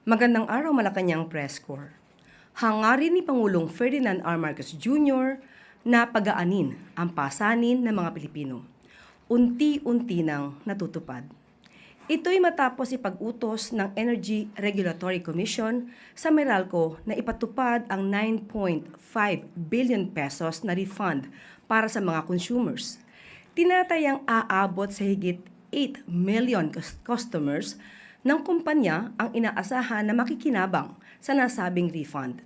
Magandang araw, Malacanang Press Corps. Hangarin ni Pangulong Ferdinand R. Marcos Jr. na pagaanin ang pasanin ng mga Pilipino. Unti-unti nang natutupad. Ito'y matapos ipag-utos ng Energy Regulatory Commission sa Meralco na ipatupad ang 9.5 billion pesos na refund para sa mga consumers. Tinatayang aabot sa higit 8 million customers ng kumpanya ang inaasahan na makikinabang sa nasabing refund.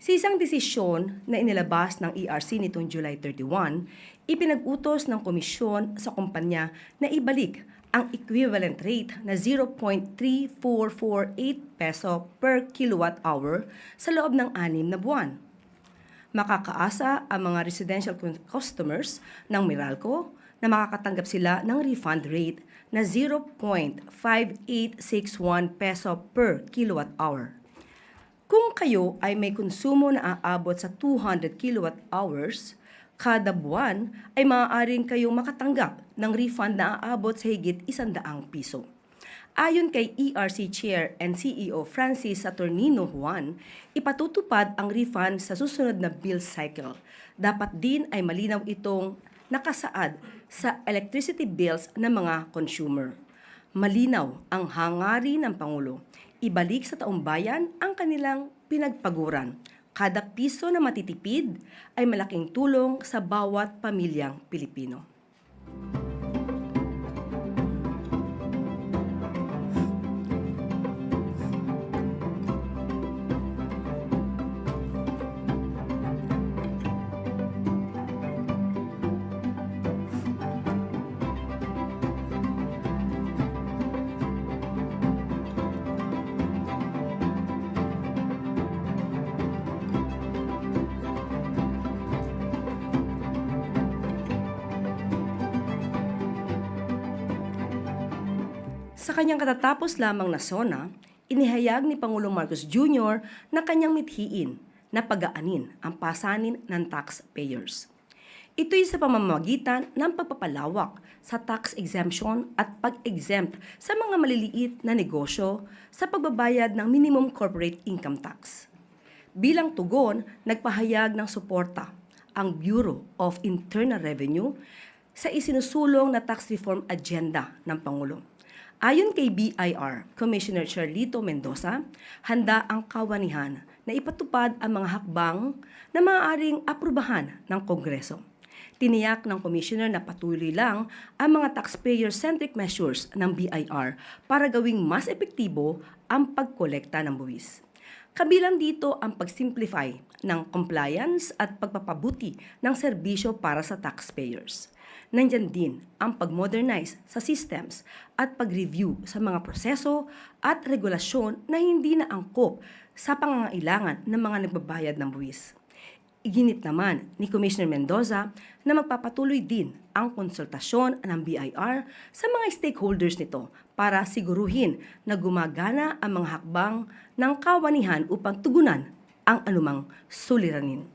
Sa isang desisyon na inilabas ng ERC nitong July 31, ipinag-utos ng komisyon sa kumpanya na ibalik ang equivalent rate na 0.3448 peso per kilowatt hour sa loob ng 6 na buwan. Makakaasa ang mga residential customers ng Meralco na makakatanggap sila ng refund rate na 0.5861 peso per kilowatt hour. Kung kayo ay may konsumo na aabot sa 200 kilowatt hours, kada buwan ay maaaring kayong makatanggap ng refund na aabot sa higit 100 piso. Ayon kay ERC Chair and CEO Francis Saturnino Juan, ipatutupad ang refund sa susunod na bill cycle. Dapat din ay malinaw itong nakasaad sa electricity bills ng mga consumer. Malinaw ang hangarin ng Pangulo. Ibalik sa taong bayan ang kanilang pinagpaguran. Kada piso na matitipid ay malaking tulong sa bawat pamilyang Pilipino. Sa kanyang katatapos lamang na SONA, inihayag ni Pangulong Marcos Jr. na kanyang mithiin na pagaanin ang pasanin ng taxpayers. Ito'y sa pamamagitan ng pagpapalawak sa tax exemption at pag-exempt sa mga maliliit na negosyo sa pagbabayad ng minimum corporate income tax. Bilang tugon, nagpahayag ng suporta ang Bureau of Internal Revenue sa isinusulong na tax reform agenda ng Pangulo. Ayon kay BIR Commissioner Charlito Mendoza, handa ang kawanihan na ipatupad ang mga hakbang na maaaring aprubahan ng Kongreso. Tiniyak ng Commissioner na patuloy lang ang mga taxpayer-centric measures ng BIR para gawing mas epektibo ang pagkolekta ng buwis. Kabilang dito ang pag-simplify ng compliance at pagpapabuti ng serbisyo para sa taxpayers. Nandyan din ang pag-modernize sa systems at pag-review sa mga proseso at regulasyon na hindi na angkop sa pangangailangan ng mga nagbabayad ng buwis. Iginit naman ni Commissioner Mendoza na magpapatuloy din ang konsultasyon ng BIR sa mga stakeholders nito para siguruhin na gumagana ang mga hakbang ng kawanihan upang tugunan ang anumang suliranin.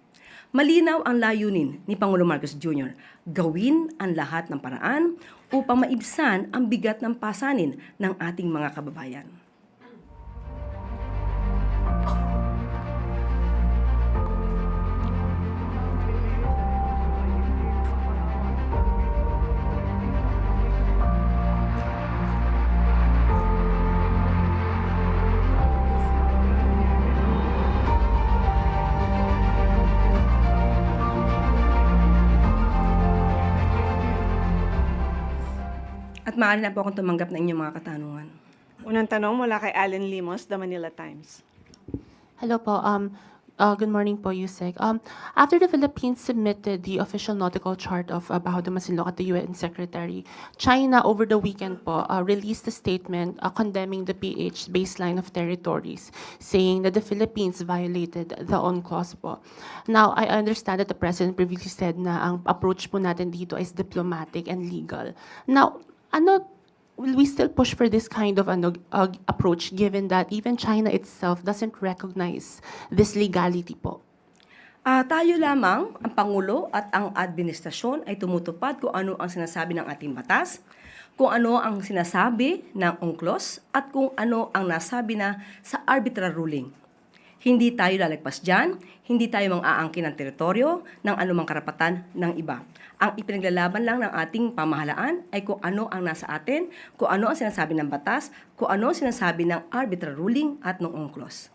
Malinaw ang layunin ni Pangulong Marcos Jr. Gawin ang lahat ng paraan upang maibsan ang bigat ng pasanin ng ating mga kababayan. At maaari na po akong tumanggap ng inyong mga katanungan. Unang tanong mula kay Allen Limos, The Manila Times. Hello po. Good morning po, Yusek. After the Philippines submitted the official nautical chart of Bajo de Masinloc at the UN Secretary, China over the weekend po released a statement condemning the PH baseline of territories, saying that the Philippines violated the UNCLOS po. Now, I understand that the President previously said na ang approach po natin dito is diplomatic and legal. Now, will we still push for this kind of approach given that even China itself doesn't recognize this legality po? Tayo lamang, ang Pangulo at ang administrasyon ay tumutupad kung ano ang sinasabi ng ating batas. kung ano ang sinasabi ng UNCLOS at kung ano ang nasabi na sa arbitral ruling. Hindi tayo lalagpas dyan, hindi tayo mang-aangkin ng teritoryo ng anumang karapatan ng iba. Ang ipinaglalaban lang ng ating pamahalaan ay kung ano ang nasa atin, kung ano ang sinasabi ng batas, kung ano ang sinasabi ng arbitral ruling at ng UNCLOS.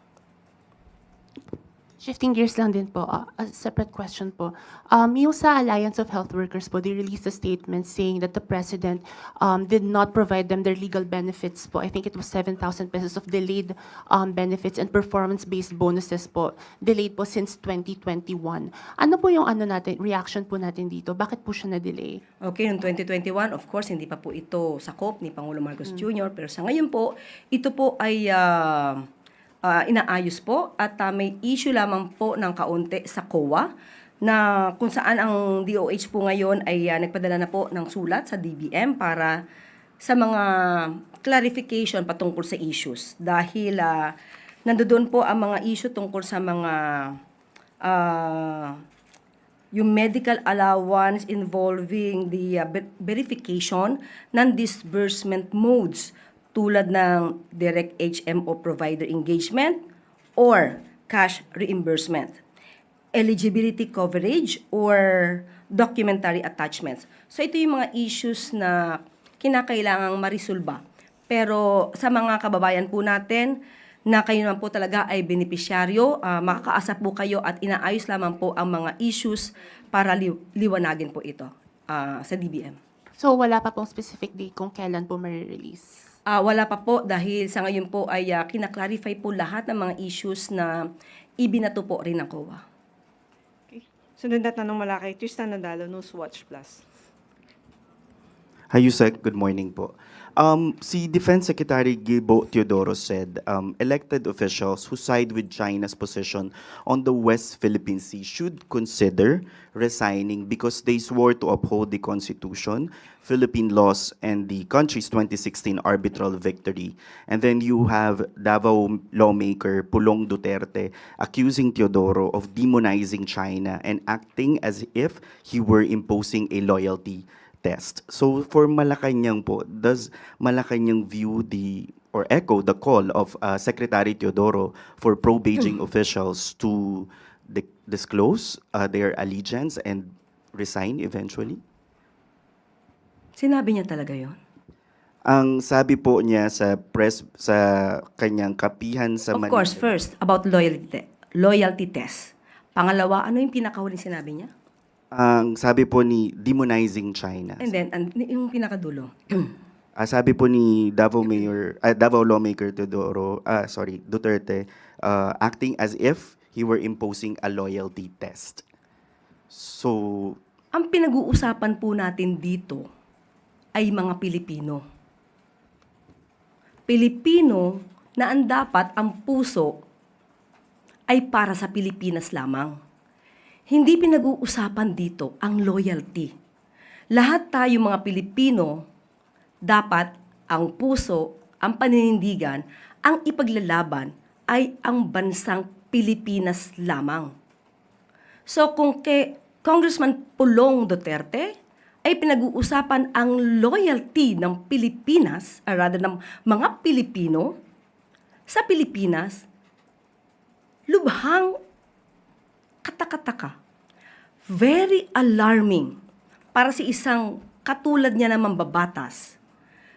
Shifting gears lang din po, a separate question po. Yung sa Alliance of Health Workers po, they released a statement saying that the President did not provide them their legal benefits po. I think it was 7,000 pesos of delayed benefits and performance-based bonuses po, delayed po since 2021. Ano po yung reaction po natin dito? Bakit po siya na-delay? Okay, noong 2021, of course, hindi pa po ito sakop ni Pangulo Marcos Jr. Pero sa ngayon po, ito po ay inaayos po at may issue lamang po ng kaunti sa COA na kung saan ang DOH po ngayon ay nagpadala na po ng sulat sa DBM para sa mga clarification patungkol sa issues. Dahil nandoon po ang mga issue tungkol sa mga yung medical allowance involving the verification ng disbursement modes tulad ng direct HMO provider engagement or cash reimbursement, eligibility coverage or documentary attachments. So ito yung mga issues na kinakailangang marisolba. Pero sa mga kababayan po natin na kayo naman po talaga ay benepisyaryo, makakaasa po kayo at inaayos lamang po ang mga issues para liwanagin po ito sa DBM. So wala pa pong specific date kung kailan po ma-release? Wala pa po dahil sa ngayon po ay kinaklarify po lahat ng mga issues na ibinato po rin ng COA. Okay. Sunod na tanong mula kay Tristan Nadalo, Newswatch Plus. Hi, Yusek. Good morning po. Si Defense Secretary Gibo Teodoro said elected officials who side with China's position on the West Philippine Sea should consider resigning because they swore to uphold the Constitution, Philippine laws, and the country's 2016 arbitral victory. And then you have Davao lawmaker Pulong Duterte accusing Teodoro of demonizing China and acting as if he were imposing a loyalty test. So for Malacanang po, does Malacanang view or echo the call of Secretary Teodoro for pro-Beijing officials to disclose their allegiance and resign eventually? Sinabi niya talaga yon. Ang sabi po niya sa press, sa kanyang kapihan sa Of Manila. course, first, about loyalty test. Pangalawa, ano yung pinakahuling sinabi niya? Ang sabi po ni demonizing China. And then, yung pinakadulo. Sabi po ni Davao lawmaker Duterte, acting as if he were imposing a loyalty test. So, Ang pinag-uusapan po natin dito ay mga Pilipino. Pilipino na ang dapat ang puso ay para sa Pilipinas lamang. Hindi pinag-uusapan dito ang loyalty. Lahat tayo mga Pilipino, dapat ang puso, ang paninindigan, ang ipaglalaban ay ang bansang Pilipinas lamang. So kung kay Congressman Pulong Duterte ay pinag-uusapan ang loyalty ng Pilipinas, or rather ng mga Pilipino sa Pilipinas, lubhang katakataka. Very alarming para si isang katulad niya na mambabatas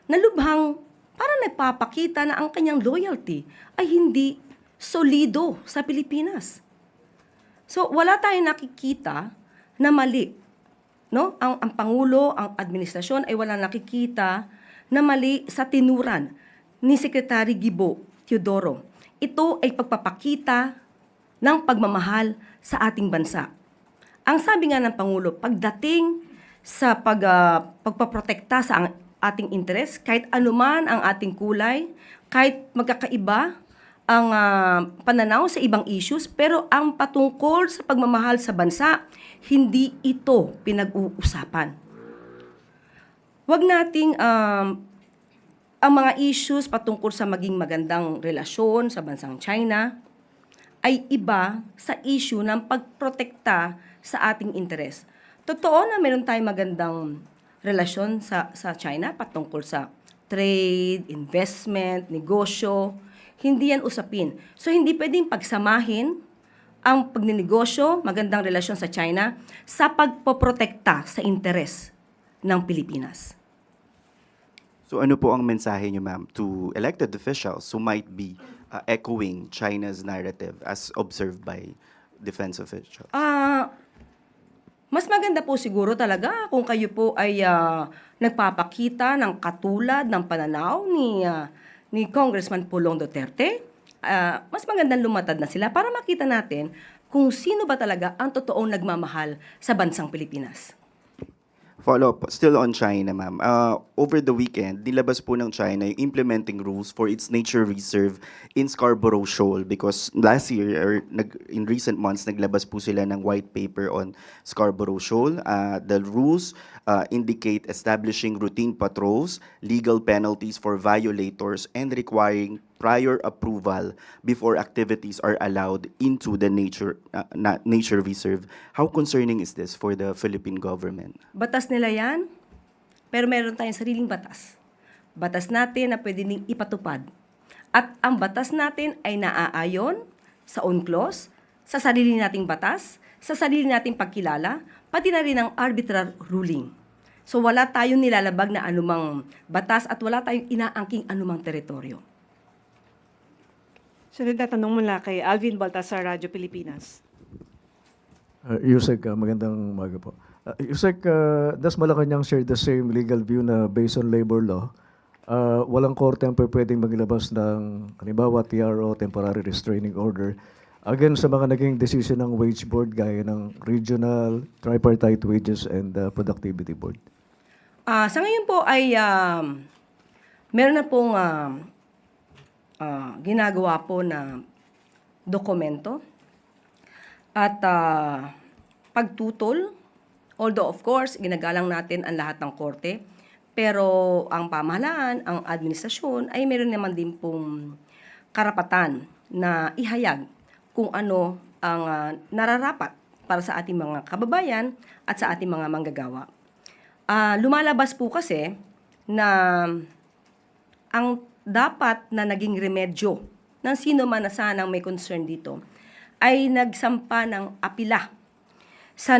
na lubhang para nagpapakita na ang kanyang loyalty ay hindi solido sa Pilipinas. So wala tayong nakikita na mali. No? Ang Pangulo, ang administrasyon ay wala nakikita na mali sa tinuran ni Secretary Gibo Teodoro. Ito ay pagpapakita ng pagmamahal sa ating bansa. Ang sabi nga ng Pangulo, pagdating sa pagpaprotekta sa ating interes, kahit anuman ang ating kulay, kahit magkakaiba ang pananaw sa ibang issues, pero ang patungkol sa pagmamahal sa bansa, hindi ito pinag-uusapan. Huwag nating ang mga issues patungkol sa maging magandang relasyon sa bansang China ay iba sa issue ng pagprotekta sa ating interes. Totoo na meron tayong magandang relasyon sa China patungkol sa trade, investment, negosyo. Hindi yan usapin. So hindi pwedeng pagsamahin ang pagninegosyo, magandang relasyon sa China, sa pagpoprotekta sa interes ng Pilipinas. So ano po ang mensahe niyo, ma'am, to elected officials who might be echoing China's narrative as observed by defense officials? Mas maganda po siguro talaga kung kayo po ay nagpapakita ng katulad ng pananaw ni Congressman Pulong Duterte. Mas magandang lumatad na sila para makita natin kung sino ba talaga ang totoong nagmamahal sa bansang Pilipinas. Follow-up, still on China, ma'am. Over the weekend, nilabas po ng China yung implementing rules for its nature reserve in Scarborough Shoal because last year, or in recent months, naglabas po sila ng white paper on Scarborough Shoal. The rules indicate establishing routine patrols, legal penalties for violators, and requiring prior approval before activities are allowed into the nature reserve. How concerning is this for the Philippine government? Batas nila yan, pero meron tayong sariling batas. Batas natin na pwede ning ipatupad. At ang batas natin ay naaayon sa UNCLOS, sa sarili nating batas, sa sarili nating pagkilala, pati na rin ang arbitral ruling. So wala tayong nilalabag na anumang batas at wala tayong inaangking anumang teritoryo. Sunod na tanong mula kay Alvin Baltasar, Radyo Pilipinas. Yusek, magandang umaga po. Yusek, does Malacanang share the same legal view na based on labor law, walang korte ang pwedeng maglabas ng, halimbawa, TRO, temporary restraining order, again sa mga naging decision ng wage board gaya ng regional, tripartite wages and productivity board? Sa ngayon po ay meron na pong ginagawa po na dokumento at pagtutol. Although of course, ginagalang natin ang lahat ng korte, pero ang pamahalaan, ang administrasyon ay meron naman din pong karapatan na ihayag kung ano ang nararapat para sa ating mga kababayan at sa ating mga manggagawa. Lumalabas po kasi na ang dapat na naging remedyo ng sino man na sanang may concern dito ay nagsampa ng apila sa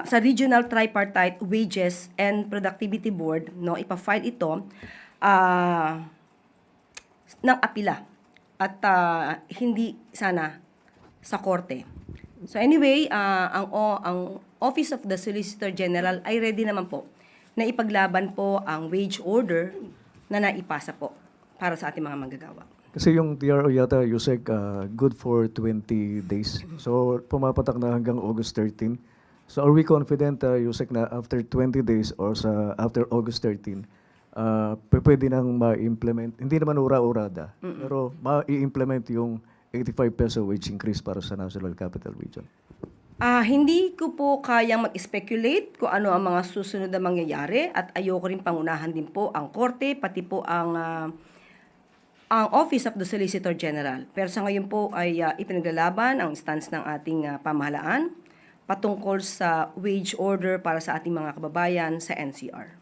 sa Regional Tripartite Wages and Productivity Board, no, ipa-file ito ng apila at hindi sana sa korte. So anyway, ang Office of the Solicitor General ay ready naman po na ipaglaban po ang wage order na naipasa po para sa ating mga manggagawa. Kasi yung TRO yata, Yusek, good for 20 days. So pumapatak na hanggang August 13. So are we confident, Yusek, na after 20 days or after August 13, pwede nang ma-implement, hindi naman ura-urada, pero ma-i-implement yung 85 peso wage increase para sa National Capital Region? Hindi ko po kayang mag-speculate kung ano ang mga susunod na mangyayari at ayoko rin pangunahan din po ang korte, pati po ang Office of the Solicitor General. Pero sa ngayon po ay ipinaglalaban ang stance ng ating pamahalaan patungkol sa wage order para sa ating mga kababayan sa NCR.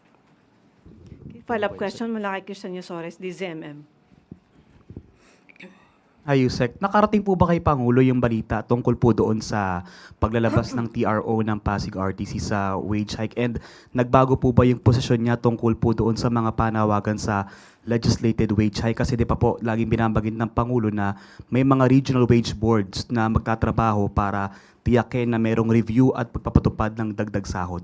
Follow-up question mula kay Christian Yosores, DZMM. Yusek, nakarating po ba kay Pangulo yung balita tungkol po doon sa paglalabas ng TRO ng Pasig RTC sa wage hike? And nagbago po ba yung posisyon niya tungkol po doon sa mga panawagan sa legislated wage hike? Kasi di pa po laging binabagit ng Pangulo na may mga regional wage boards na magtatrabaho para tiyakin na merong review at pagpapatupad ng dagdag sahod.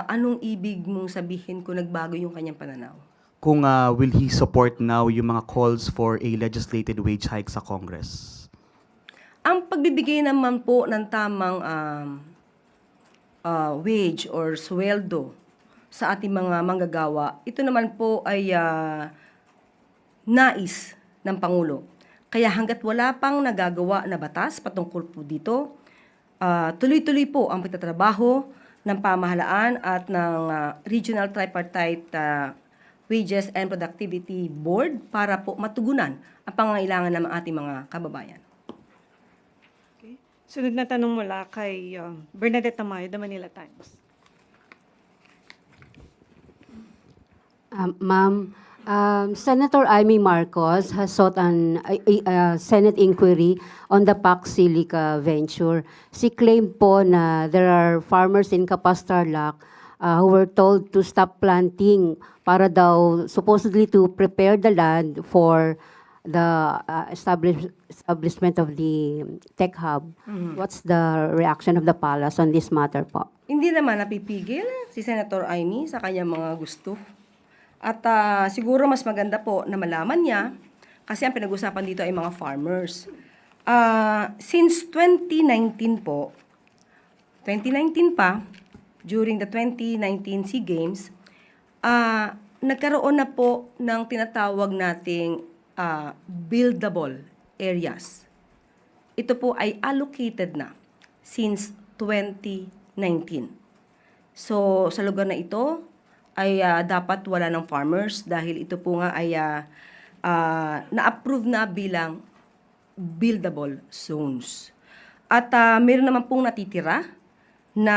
Anong ibig mong sabihin kung nagbago yung kanyang pananaw? Kung will he support now yung mga calls for a legislated wage hike sa Congress? Ang pagbibigay naman po ng tamang wage or sweldo sa ating mga manggagawa, ito naman po ay nais ng Pangulo. Kaya hanggat wala pang nagagawa na batas patungkol po dito, tuloy-tuloy po ang pagtatrabaho ng pamahalaan at ng Regional Tripartite Wages and Productivity Board para po matugunan ang pangangailangan ng ating mga kababayan. Okay. Sunod na tanong mula kay Bernadette Tamayo, The Manila Times. Ma'am, Senator Amy Marcos has sought a Senate inquiry on the Pax Silica venture. She claimed po na there are farmers in Capas Tarlac who were told to stop planting para daw supposedly to prepare the land for the establishment of the tech hub. What's the reaction of the palace on this matter po? Hindi naman napipigil si Senator Amy sa kanyang mga gusto. At siguro mas maganda po na malaman niya kasi ang pinag-usapan dito ay mga farmers. Since 2019 po, 2019 pa, during the 2019 SEA Games, nagkaroon na po ng tinatawag nating buildable areas. Ito po ay allocated na since 2019. So, sa lugar na ito ay dapat wala ng farmers dahil ito po nga ay na-approve na bilang buildable zones. At meron naman pong natitira na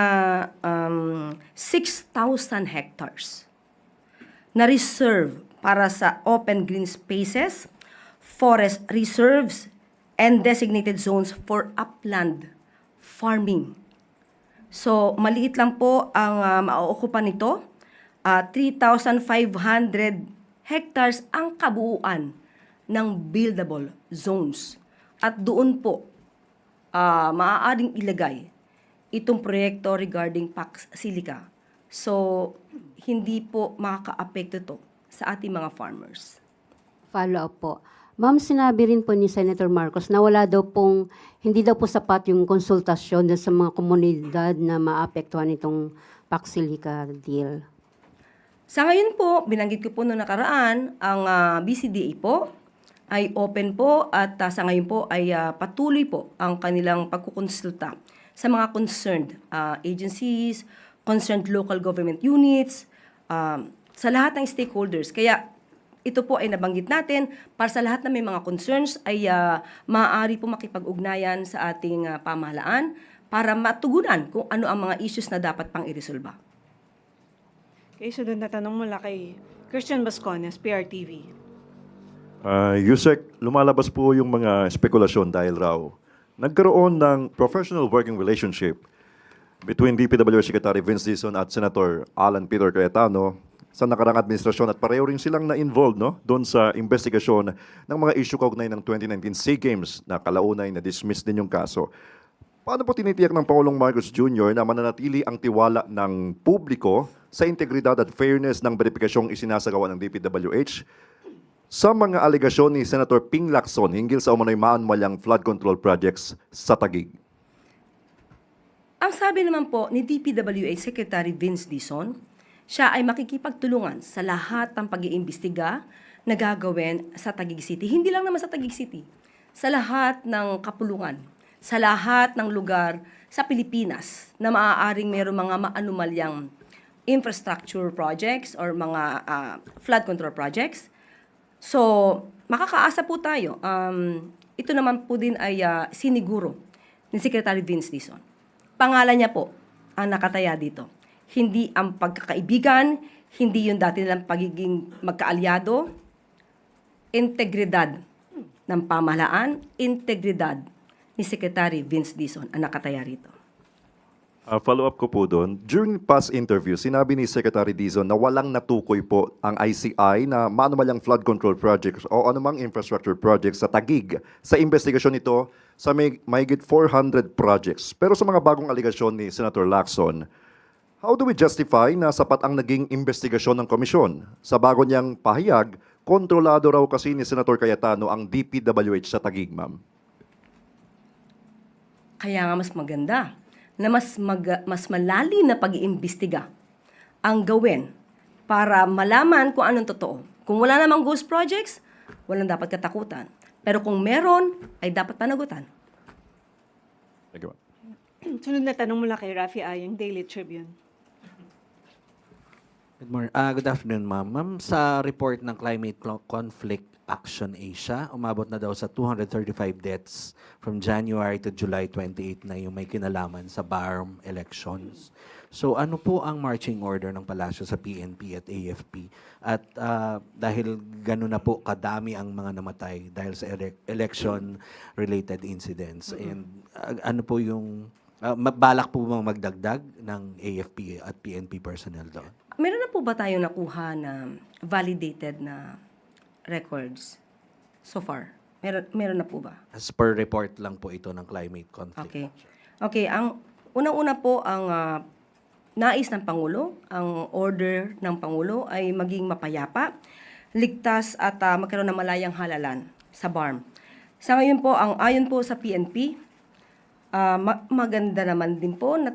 6,000 hectares na reserve para sa open green spaces, forest reserves, and designated zones for upland farming. So, maliit lang po ang mauukupan nito. 3,500 hectares ang kabuuan ng buildable zones. At doon po, maaaring ilagay itong proyekto regarding Pax Silica. So, hindi po makaka-apekto to sa ating mga farmers. Follow-up po. Ma'am, sinabi rin po ni Senator Marcos na hindi daw po sapat yung konsultasyon dun sa mga komunidad na maapektuhan itong Pax Silica deal. Sa ngayon po, binanggit ko po noong nakaraan, ang BCDA po ay open po at sa ngayon po ay patuloy po ang kanilang pagkukonsulta sa mga concerned agencies, concerned local government units, sa lahat ng stakeholders. Kaya ito po ay nabanggit natin para sa lahat na may mga concerns ay maaari po makipag-ugnayan sa ating pamahalaan para matugunan kung ano ang mga issues na dapat pang iresolba. Okay, sunod na tanong mula kay Christian Bascones, PRTV. Yusek, lumalabas po yung mga spekulasyon dahil raw nagkaroon ng professional working relationship between DPWH Secretary Vince Dizon at Senator Alan Peter Cayetano sa nakarang administrasyon at pareho rin silang na-involved doon sa investigasyon ng mga issue kaugnay ng 2019 SEA Games na kalaunay na dismiss din yung kaso. Paano po tinitiyak ng Pangulong Marcos Jr. na mananatili ang tiwala ng publiko sa integridad at fairness ng beripikasyong isinasagawa ng DPWH sa mga alegasyon ni Senator Ping Lacson hinggil sa umano'y maanwalyang flood control projects sa Taguig? Ang sabi naman po ni DPWH Secretary Vince Dizon, siya ay makikipagtulungan sa lahat ng pag-iimbestiga na gagawin sa Taguig City. Hindi lang naman sa Taguig City, sa lahat ng kapulungan, sa lahat ng lugar sa Pilipinas na maaaring mayroong mga maanumalyang infrastructure projects or mga flood control projects. So, makakaasa po tayo. Ito naman po din ay siniguro ni Secretary Vince Dizon. Pangalan niya po ang nakataya dito. Hindi ang pagkakaibigan, hindi yung dati nilang pagiging magkaalyado, integridad ng pamahalaan, integridad ni Secretary Vince Dizon ang nakataya rito. Follow-up ko po doon. During past interview, sinabi ni Secretary Dizon na walang natukoy po ang ICI na maanumalyang flood control projects o anumang infrastructure projects sa Taguig. Sa investigasyon nito, sa mahigit 400 projects. Pero sa mga bagong aligasyon ni Senator Lacson, how do we justify na sapat ang naging investigasyon ng komisyon? Sa bago niyang pahayag, kontrolado raw kasi ni Senator Cayetano ang DPWH sa Taguig, ma'am. Kaya nga mas maganda na mas malalim na pag-iimbestiga ang gawin para malaman kung anong totoo. Kung wala namang ghost projects, walang dapat katakutan. Pero kung meron, ay dapat panagutan. Thank you, ma'am. Sunod na tanong mula kay Rafi Ayang, Daily Tribune. Good morning. Good afternoon, ma'am. Ma'am, sa report ng Climate Conflict Action Asia, umabot na daw sa 235 deaths from January to July 28 na yung may kinalaman sa BARM elections. So ano po ang marching order ng palasyo sa PNP at AFP? At dahil gano'n na po kadami ang mga namatay dahil sa election-related incidents. And ano po yung, balak po bang magdagdag ng AFP at PNP personnel doon? Meron na po ba tayong nakuha na validated na records so far? Meron na po ba? As per report lang po ito ng climate conflict. Okay. Okay, ang unang-una po ang nais ng Pangulo, ang order ng Pangulo ay maging mapayapa, ligtas at magkaroon ng malayang halalan sa BARM. Sa ngayon po, ayon po sa PNP, maganda naman din po na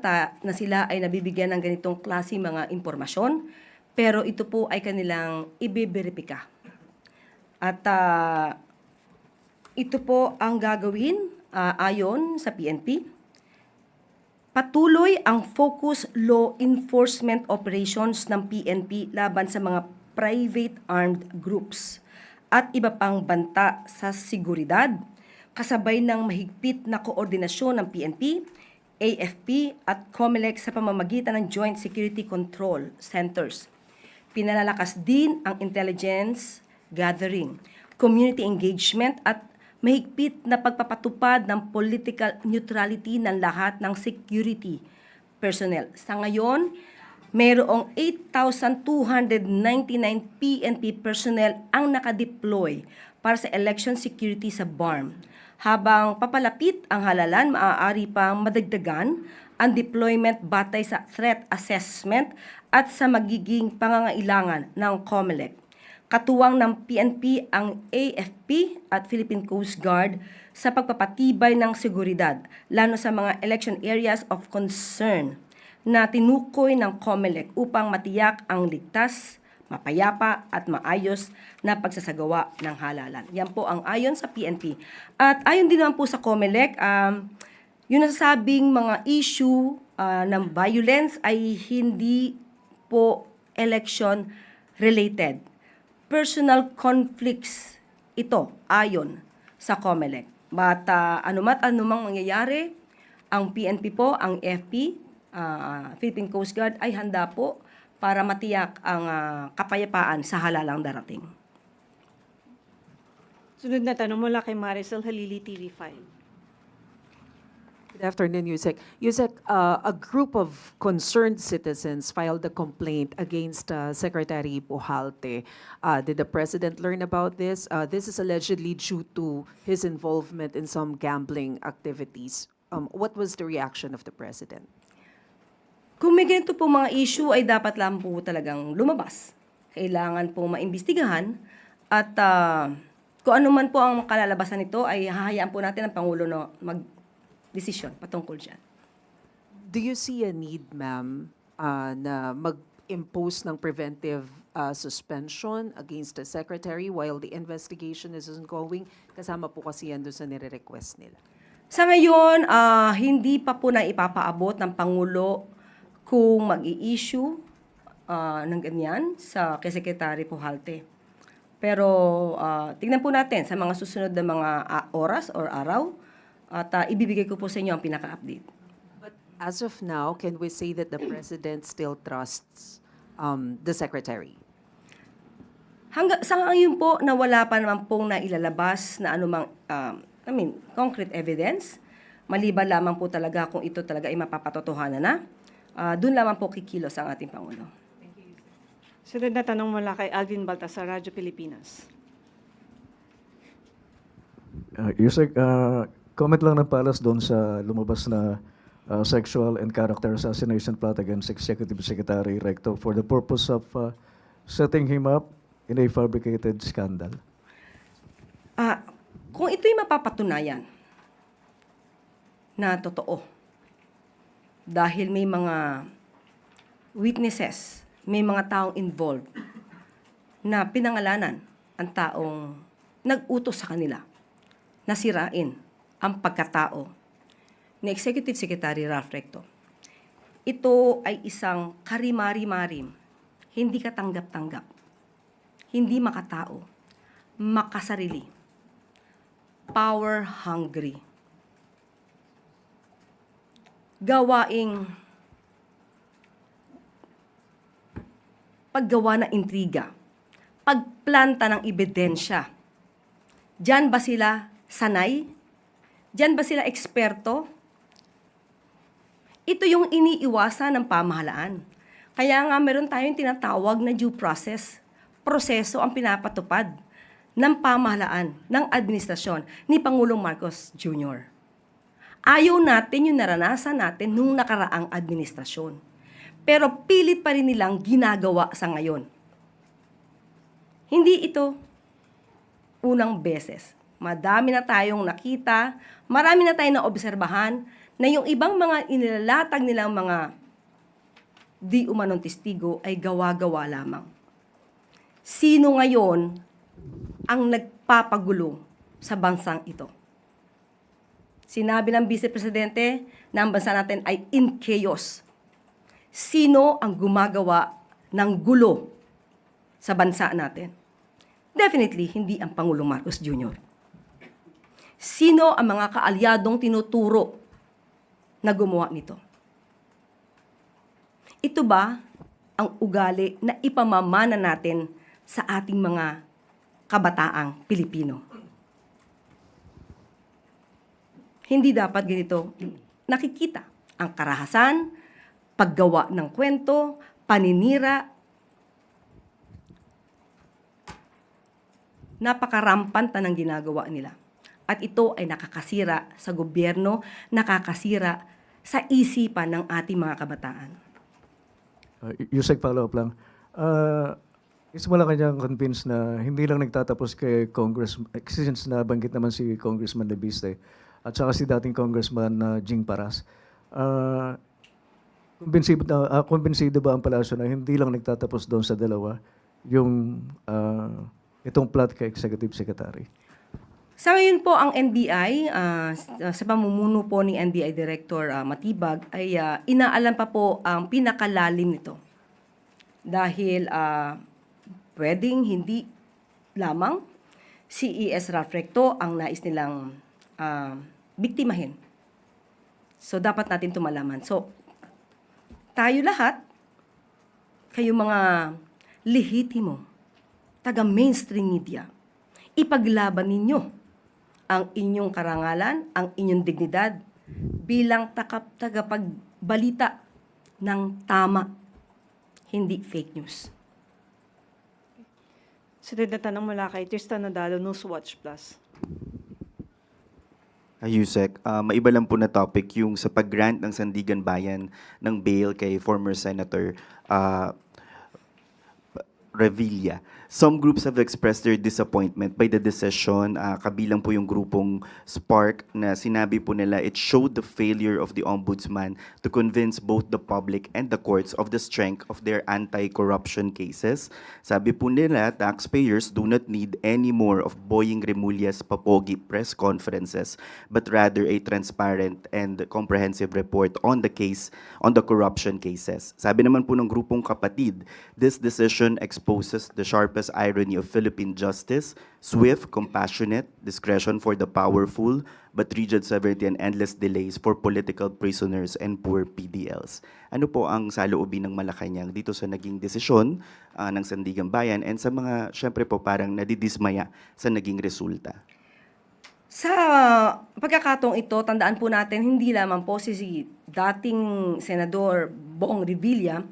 sila ay nabibigyan ng ganitong klase mga impormasyon, pero ito po ay kanilang ibeberipika. At ito po ang gagawin ayon sa PNP. Patuloy ang focus law enforcement operations ng PNP laban sa mga private armed groups at iba pang banta sa seguridad, kasabay ng mahigpit na koordinasyon ng PNP, AFP at COMELEC sa pamamagitan ng Joint Security Control Centers. Pinalalakas din ang intelligence gathering, community engagement at mahigpit na pagpapatupad ng political neutrality ng lahat ng security personnel. Sa ngayon, mayroong 8,299 PNP personnel ang nakadeploy para sa election security sa BARM. Habang papalapit ang halalan, maaari pang madagdagan ang deployment batay sa threat assessment at sa magiging pangangailangan ng COMELEC. Katuwang ng PNP ang AFP at Philippine Coast Guard sa pagpapatibay ng seguridad, lalo sa mga election areas of concern na tinukoy ng COMELEC upang matiyak ang ligtas, mapayapa at maayos na pagsasagawa ng halalan. Yan po ang ayon sa PNP. At ayon din naman po sa COMELEC, yung nasasabing mga issue ng violence ay hindi po election related. Personal conflicts ito ayon sa COMELEC. But anumang mangyayari, ang PNP po, ang FP, Philippine Coast Guard ay handa po para matiyak ang kapayapaan sa halalang darating. Sunod na tanong mula kay Maricel Halili, TV5. Good afternoon, Yusek. Yusek, a group of concerned citizens filed a complaint against Secretary Pujalte. Did the President learn about this? This is allegedly due to his involvement in some gambling activities. What was the reaction of the President? Kung may ganito po mga issue ay dapat lang po talagang lumabas. Kailangan po maimbestigahan at kung ano man po ang kalalabasan nito ay hahayaan po natin ang Pangulo na mag-desisyon patungkol dyan. Do you see a need, ma'am, na mag-impose ng preventive suspension against the Secretary while the investigation is ongoing? Kasama po kasi yan doon sa nire-request nila. Sa ngayon, hindi pa po na ipapaabot ng Pangulo kung mag-i-issue ng ganyan kay Secretary Pujalte. Pero tignan po natin sa mga susunod na mga oras or araw at ibibigay ko po sa inyo ang pinaka-update. But as of now, can we say that the President still trusts the Secretary? Sa ngayon po na wala pa naman pong nailalabas na anumang concrete evidence, maliban lamang po talaga kung ito talaga ay mapapatotohanan na, doon lamang po kikilos ang ating Pangulo. Sunod na tanong mula kay Alvin Baltasar, Radyo Pilipinas. Yusek, comment lang ng palas doon sa lumabas na sexual and character assassination plot against Executive Secretary Recto for the purpose of setting him up in a fabricated scandal. Kung ito'y mapapatunayan na totoo, dahil may mga witnesses, may mga taong involved na pinangalanan ang taong nag-utos sa kanila na sirain ang pagkatao ni Executive Secretary Ralph Recto. Ito ay isang karimari-marim, hindi katanggap-tanggap, hindi makatao, makasarili, power-hungry, gawaing paggawa ng intriga, pagplanta ng ebidensya. Diyan ba sila sanay? Diyan ba sila eksperto? Ito yung iniiwasan ng pamahalaan. Kaya nga meron tayong tinatawag na due process. Proseso ang pinapatupad ng pamahalaan, ng administrasyon ni Pangulong Marcos Jr. Ayaw natin yung naranasan natin nung nakaraang administrasyon. Pero pilit pa rin nilang ginagawa sa ngayon. Hindi ito unang beses. Madami na tayong nakita, marami na tayong naobserbahan na yung ibang mga inilalatag nilang mga di umanong testigo ay gawa-gawa lamang. Sino ngayon ang nagpapagulo sa bansang ito? Sinabi ng Vice Presidente na ang bansa natin ay in chaos. Sino ang gumagawa ng gulo sa bansa natin? Definitely, hindi ang Pangulong Marcos Jr. Sino ang mga kaalyadong tinuturo na gumawa nito? Ito ba ang ugali na ipamamana natin sa ating mga kabataang Pilipino? Hindi dapat ganito nakikita ang karahasan, paggawa ng kwento, paninira. Napakarampanta ng ginagawa nila. At ito ay nakakasira sa gobyerno, nakakasira sa isipan ng ating mga kabataan. Yusek, follow-up lang. Is mo lang kanyang convinced na hindi lang nagtatapos kay since nabanggit naman si Congressman Lebiste at saka si dating Congressman Jing Paras. Kumbinsido ba ang palasyo na hindi lang nagtatapos doon sa dalawa yung itong plot kay Executive Secretary? Sa ngayon po, ang NBI, sa pamumuno po ni NBI Director Matibag, ay inaalam pa po ang pinakalalim nito. Dahil pwedeng hindi lamang si E.S. Ralph Recto ang nais nilang biktimahin. So, dapat natin ito malaman. So, tayo lahat, kayo mga lehitimo, taga-mainstream media, ipaglaban ninyo ang inyong karangalan, ang inyong dignidad bilang tagapagbalita ng tama, hindi fake news. Sunod na tanong mula kay Tristan Nadalo, Newswatch Plus. Yusek, maiba lang po na topic yung sa pag-grant ng Sandigan Bayan ng bail kay former Senator Revilla. Some groups have expressed their disappointment by the decision, kabilang po yung grupong Spark na sinabi po nila it showed the failure of the Ombudsman to convince both the public and the courts of the strength of their anti-corruption cases. Sabi po nila, taxpayers do not need any more of Boying Remulla's papogi press conferences, but rather a transparent and comprehensive report on the corruption cases. Sabi naman po ng grupong Kapatid, this decision exposes the sharpest irony of Philippine justice, swift, compassionate, discretion for the powerful, but rigid severity and endless delays for political prisoners and poor PDLs. Ano po ang saloobin ng Malacanang dito sa naging desisyon ng Sandigan Bayan and sa mga, syempre po, parang nadidismaya sa naging resulta? Sa pagkakataong ito, tandaan po natin, hindi lamang po si dating Senador Bong Revilla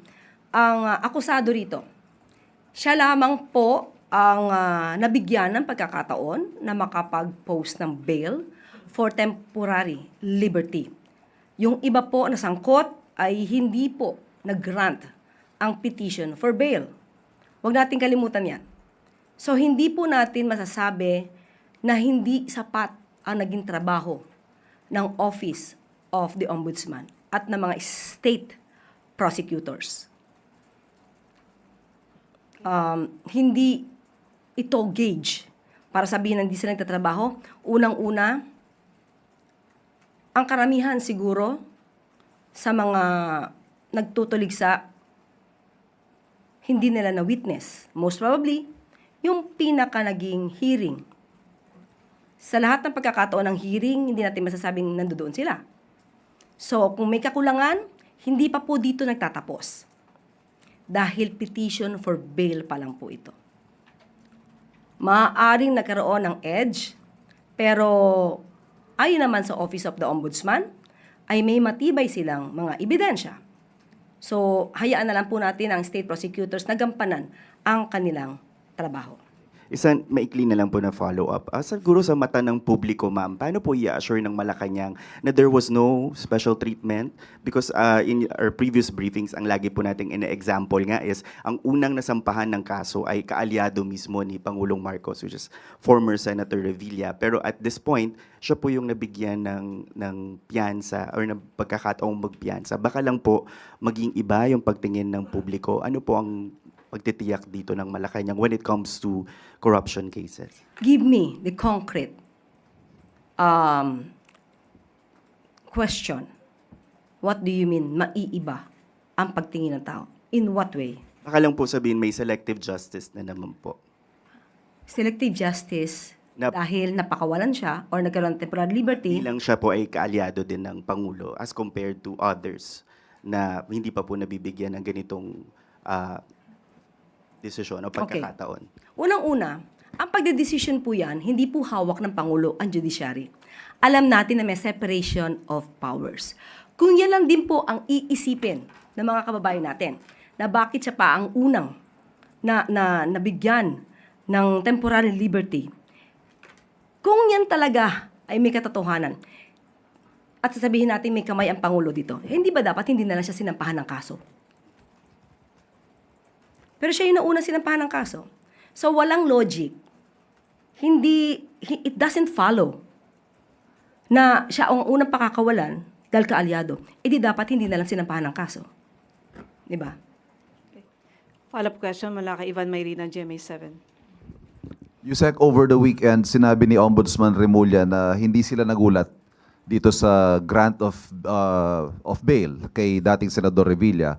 ang akusado rito. Siya lamang po ang nabigyan ng pagkakataon na makapag-post ng bail for temporary liberty. Yung iba po na sangkot ay hindi po nag-grant ang petition for bail. Huwag natin kalimutan yan. So, hindi po natin masasabi na hindi sapat ang naging trabaho ng Office of the Ombudsman at ng mga state prosecutors. Hindi ito gauge para sabihin na hindi sila nagtatrabaho. Unang-una, ang karamihan siguro sa mga nagtutuligsa, hindi nila na-witness. Most probably, yung pinaka naging hearing. Sa lahat ng pagkakataon ng hearing, hindi natin masasabing nandoon sila. So, kung may kakulangan, hindi pa po dito nagtatapos. dahil petition for bail pa lang po ito. Maaaring nagkaroon ng edge, pero ayon naman sa Office of the Ombudsman, ay may matibay silang mga ebidensya. So, hayaan na lang po natin ang state prosecutors na gampanan ang kanilang trabaho. Isang maikli na lang po na follow-up. Siguro sa mata ng publiko, ma'am, paano po i-assure ng Malacanang na there was no special treatment? Because in our previous briefings, ang lagi po nating ina-example nga is, ang unang nasampahan ng kaso ay kaalyado mismo ni Pangulong Marcos, which is former Senator Revilla. Pero at this point, siya po yung nabigyan ng piyansa or ng pagkakataong magpiyansa. Baka lang po maging iba yung pagtingin ng publiko. Ano po ang pagtitiyak dito ng Malacanang when it comes to corruption cases? Give me the concrete question. What do you mean, maiiba ang pagtingin ng tao? In what way? Baka lang po sabihin may selective justice na naman po. Selective justice Na- dahil napakawalan siya or nagkaroon ng temporary liberty. Bilang siya po ay kaalyado din ng Pangulo as compared to others na hindi pa po nabibigyan ng ganitong desisyon o pagkakataon. Unang-una, ang pagdedesisyon po yan, hindi po hawak ng Pangulo ang judiciary. Alam natin na may separation of powers. Kung yan lang din po ang iisipin ng mga kababayan natin, na bakit siya pa ang unang na nabigyan ng temporary liberty, kung yan talaga ay may katotohanan, at sasabihin natin may kamay ang Pangulo dito, hindi ba dapat hindi na lang siya sinampahan ng kaso? Pero siya yung nauna sinampahan ng kaso. So, walang logic. It doesn't follow na siya ang unang pakakawalan dahil kaalyado. E di dapat hindi na lang sinampahan ng kaso. Di ba? Follow-up question mula kay Ivan Mayrina, GMA7. Yusek, over the weekend, sinabi ni Ombudsman Remulla na hindi sila nagulat dito sa grant of bail kay dating Senador Revilla.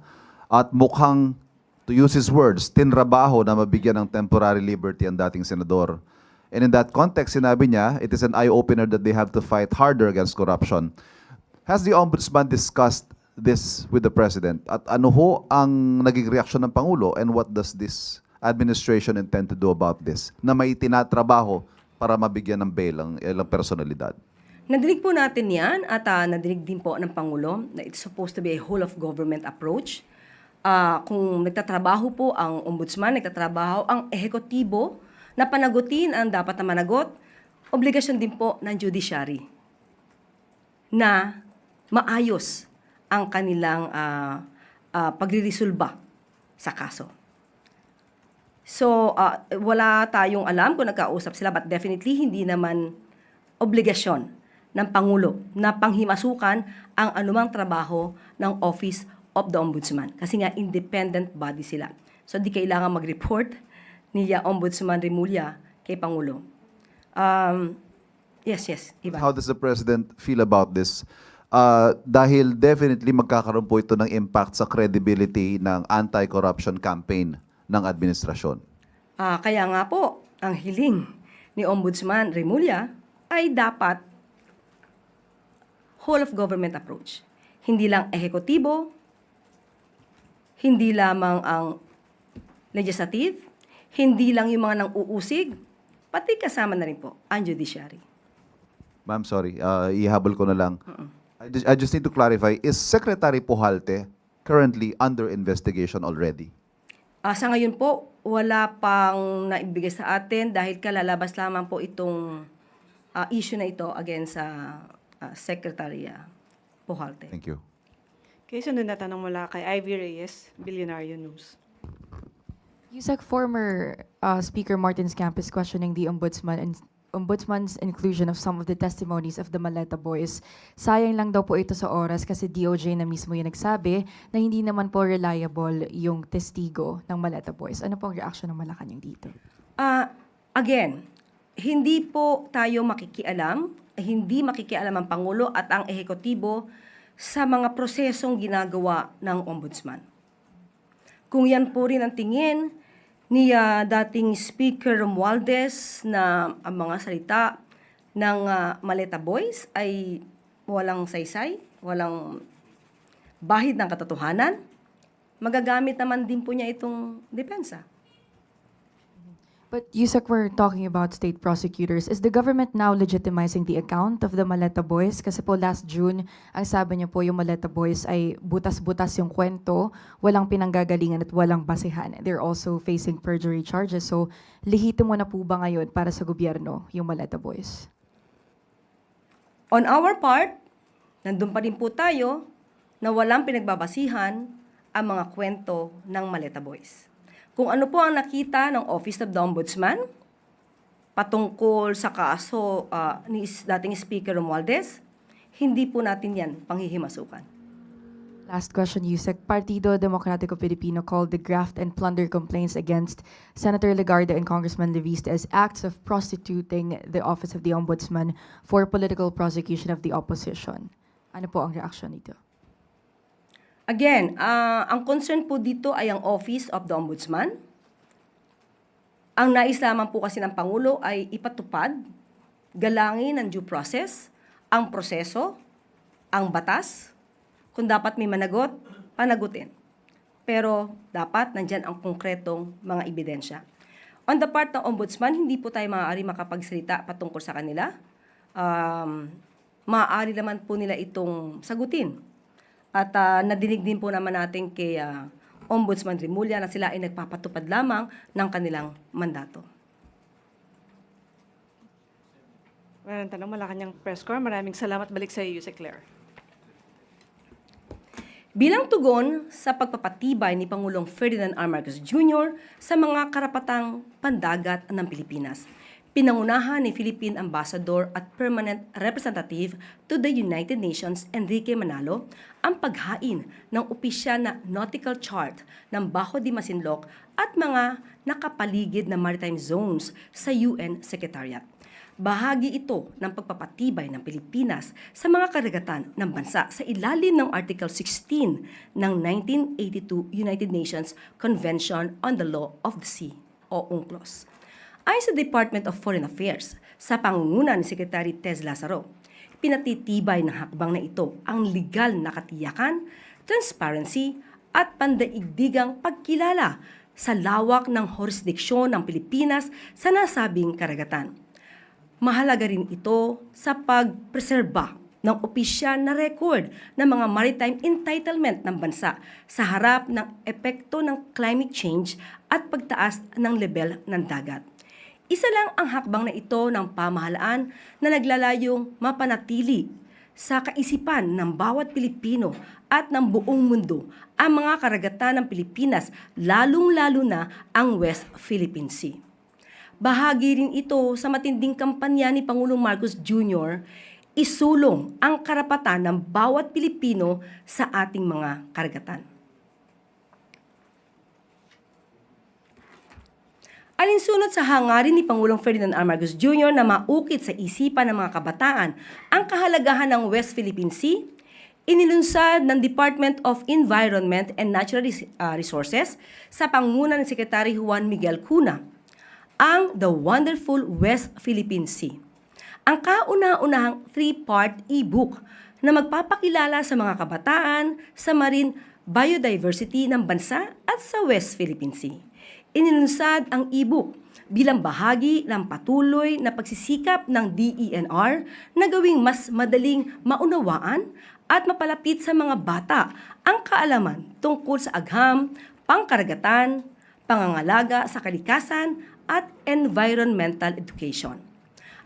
At mukhang, to use his words, tinrabaho na mabigyan ng temporary liberty ang dating senador. And in that context, sinabi niya, it is an eye-opener that they have to fight harder against corruption. Has the Ombudsman discussed this with the President? At ano ho ang naging reaksyon ng Pangulo and what does this administration intend to do about this? Na may tinatrabaho para mabigyan ng bail ang ilang personalidad. Nadinig po natin yan at nadinig din po ng Pangulo na it's supposed to be a whole-of-government approach. Kung nagtatrabaho po ang ombudsman, nagtatrabaho ang ehekutibo na panagutin ang dapat na managot, obligasyon din po ng judiciary na maayos ang kanilang pagriresolba sa kaso. So, wala tayong alam kung nagkausap sila, but definitely hindi naman obligasyon ng Pangulo na panghimasukan ang anumang trabaho ng Office of the Ombudsman. Kasi nga, independent body sila. So, di kailangan mag-report ni Ombudsman Remulla kay Pangulo. Yes, Ivan. How does the President feel about this? Dahil definitely magkakaroon po ito ng impact sa credibility ng anti-corruption campaign ng administrasyon. Kaya nga po, ang hiling ni Ombudsman Remulla ay dapat whole-of-government approach. Hindi lang ehekutibo, hindi lamang ang legislative, hindi lang yung mga nang-uusig, pati kasama na rin po ang judiciary. Ma'am, sorry, ihabol ko na lang. I just need to clarify, is Secretary Pujalte currently under investigation already? Sa ngayon po, wala pang naibigay sa atin dahil kalalabas lamang po itong issue na ito against sa Secretary Pujalte. Thank you. Okay, sunod na tanong mula kay Ivy Reyes, Billionaire News. Yusek, former Speaker Martin's campus questioning the Ombudsman's inclusion of some of the testimonies of the Maleta boys. Sayang lang daw po ito sa oras kasi DOJ na mismo yung nagsabi na hindi naman po reliable yung testigo ng Maleta boys. Ano pong reaction ng Malacanang dito? Again, hindi po tayo makikialam, hindi makikialam ang Pangulo at ang ehekutibo sa mga prosesong ginagawa ng Ombudsman. Kung yan po rin ang tingin ni dating Speaker Romualdez na ang mga salita ng Maleta Boys ay walang saysay, walang bahid ng katotohanan, magagamit naman din po niya itong depensa. But Yusek, we're talking about state prosecutors. Is the government now legitimizing the account of the Maleta Boys? Kasi po last June, ang sabi niyo po yung Maleta Boys ay butas-butas yung kwento, walang pinanggagalingan at walang basehan. They're also facing perjury charges. So, lihitimo na po ba ngayon para sa gobyerno yung Maleta Boys? On our part, nandun pa rin po tayo na walang pinagbabasihan ang mga kwento ng Maleta Boys. Kung ano po ang nakita ng Office of the Ombudsman patungkol sa kaso ni dating Speaker Romualdez, hindi po natin yan panghihimasukan. Last question, Yusek. Partido Democratico Pilipino called the graft and plunder complaints against Senator Legarda and Congressman Leviste as acts of prostituting the Office of the Ombudsman for political prosecution of the opposition. Ano po ang reaksyon nito? Again, ang concern po dito ay ang Office of the Ombudsman. Ang nais lamang po kasi ng Pangulo ay ipatupad, galangin ang due process, ang proseso, ang batas. Kung dapat may managot, panagutin. Pero dapat nandyan ang konkretong mga ebidensya. On the part ng Ombudsman, hindi po tayo maaari makapagsalita patungkol sa kanila. Maaari naman po nila itong sagutin. At nadinig din po naman natin kay Ombudsman Remulla na sila ay nagpapatupad lamang ng kanilang mandato. Walang tanong, Malacanang Press Corps. Maraming salamat. Balik sa iyo, Yusek Claire. Bilang tugon sa pagpapatibay ni Pangulong Ferdinand R. Marcos Jr. sa mga karapatang pandagat ng Pilipinas, pinangunahan ni Philippine Ambassador at Permanent Representative to the United Nations Enrique Manalo ang paghain ng opisyal na nautical chart ng Bajo de Masinloc at mga nakapaligid na maritime zones sa UN Secretariat. Bahagi ito ng pagpapatibay ng Pilipinas sa mga karagatan ng bansa sa ilalim ng Article 16 ng 1982 United Nations Convention on the Law of the Sea o UNCLOS. Ayon sa Department of Foreign Affairs, sa pangunguna ni Secretary Tez Lazaro, pinatitibay ng hakbang na ito ang legal na katiyakan, transparency at pandaigdigang pagkilala sa lawak ng jurisdiksyon ng Pilipinas sa nasabing karagatan. Mahalaga rin ito sa pagpreserba ng opisyal na record ng mga maritime entitlement ng bansa sa harap ng epekto ng climate change at pagtaas ng level ng dagat. Isa lang ang hakbang na ito ng pamahalaan na naglalayong mapanatili sa kaisipan ng bawat Pilipino at ng buong mundo ang mga karagatan ng Pilipinas, lalong-lalo na ang West Philippine Sea. Bahagi rin ito sa matinding kampanya ni Pangulong Marcos Jr. isulong ang karapatan ng bawat Pilipino sa ating mga karagatan. Alinsunod sa hangarin ni Pangulong Ferdinand R. Marcos Jr. na maukit sa isipan ng mga kabataan ang kahalagahan ng West Philippine Sea, inilunsad ng Department of Environment and Natural Resources sa pangunguna ni Secretary Juan Miguel Cuna ang The Wonderful West Philippine Sea. Ang kauna-unahang 3-part e-book na magpapakilala sa mga kabataan sa marine biodiversity ng bansa at sa West Philippine Sea. Inilunsad ang e-book bilang bahagi ng patuloy na pagsisikap ng DENR na gawing mas madaling maunawaan at mapalapit sa mga bata ang kaalaman tungkol sa agham, pangkaragatan, pangangalaga sa kalikasan at environmental education.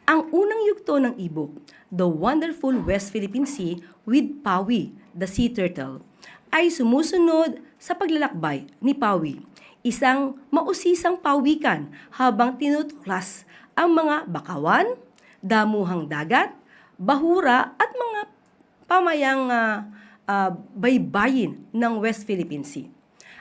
Ang unang yugto ng e-book, The Wonderful West Philippine Sea with Pawi, the Sea Turtle, ay sumusunod sa paglalakbay ni Pawi, isang mausisang pawikan habang tinutuklas ang mga bakawan, damuhang dagat, bahura at mga pamayang baybayin ng West Philippine Sea.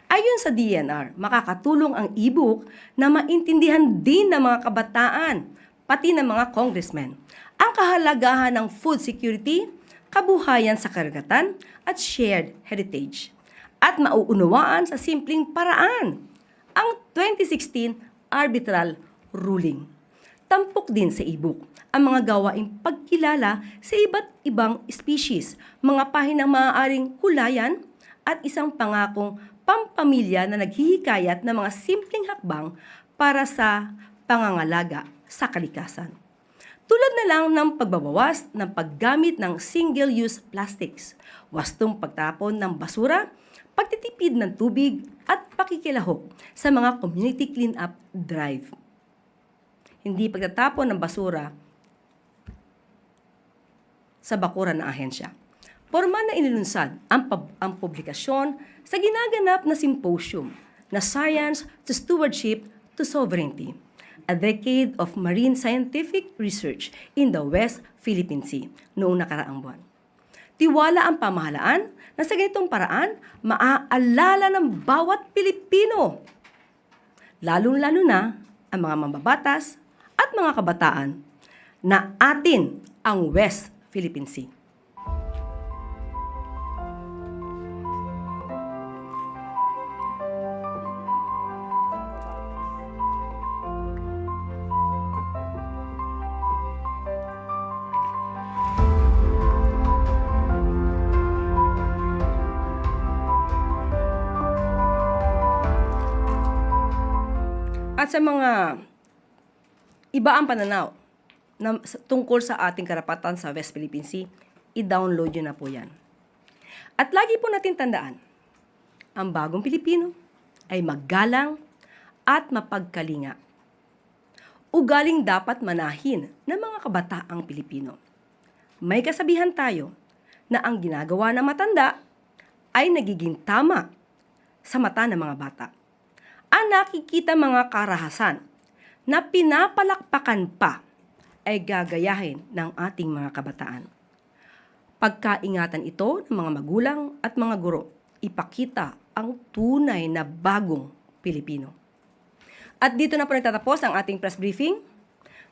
Ayon sa DENR, makakatulong ang e-book na maintindihan din ng mga kabataan, pati ng mga congressmen, ang kahalagahan ng food security, kabuhayan sa karagatan at shared heritage. At mauunawaan sa simpleng paraan ang 2016 arbitral ruling. Tampok din sa e-book ang mga gawaing pagkilala sa iba't ibang species, mga pahinang maaaring kulayan at isang pangakong pampamilya na naghihikayat ng mga simpleng hakbang para sa pangangalaga sa kalikasan. Tulad na lang ng pagbabawas ng paggamit ng single-use plastics, wastong pagtapon ng basura, pagtitipid ng tubig at pakikilahok sa mga community clean-up drive. Hindi pagtatapon ng basura sa bakuran ng ahensya. Formal na inilunsad ang publikasyon sa ginaganap na symposium na Science to Stewardship to Sovereignty, a decade of marine scientific research in the West Philippine Sea noong nakaraang buwan. Tiwala ang pamahalaan na sa ganitong paraan, maaalala ng bawat Pilipino, lalong-lalo na ang mga mambabatas at mga kabataan, na atin ang West Philippine Sea. At sa mga iba ang pananaw na tungkol sa ating karapatan sa West Philippine Sea, i-download nyo na po yan. At lagi po natin tandaan, ang bagong Pilipino ay maggalang at mapagkalinga. Ugaling dapat manahin ng mga kabataang Pilipino. May kasabihan tayo na ang ginagawa ng matanda ay nagiging tama sa mata ng mga bata. Ang nakikita mga karahasan na pinapalakpakan pa ay gagayahin ng ating mga kabataan. Pagkaingatan ito ng mga magulang at mga guro, ipakita ang tunay na bagong Pilipino. At dito na po nagtatapos ang ating press briefing.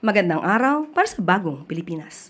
Magandang araw para sa bagong Pilipinas.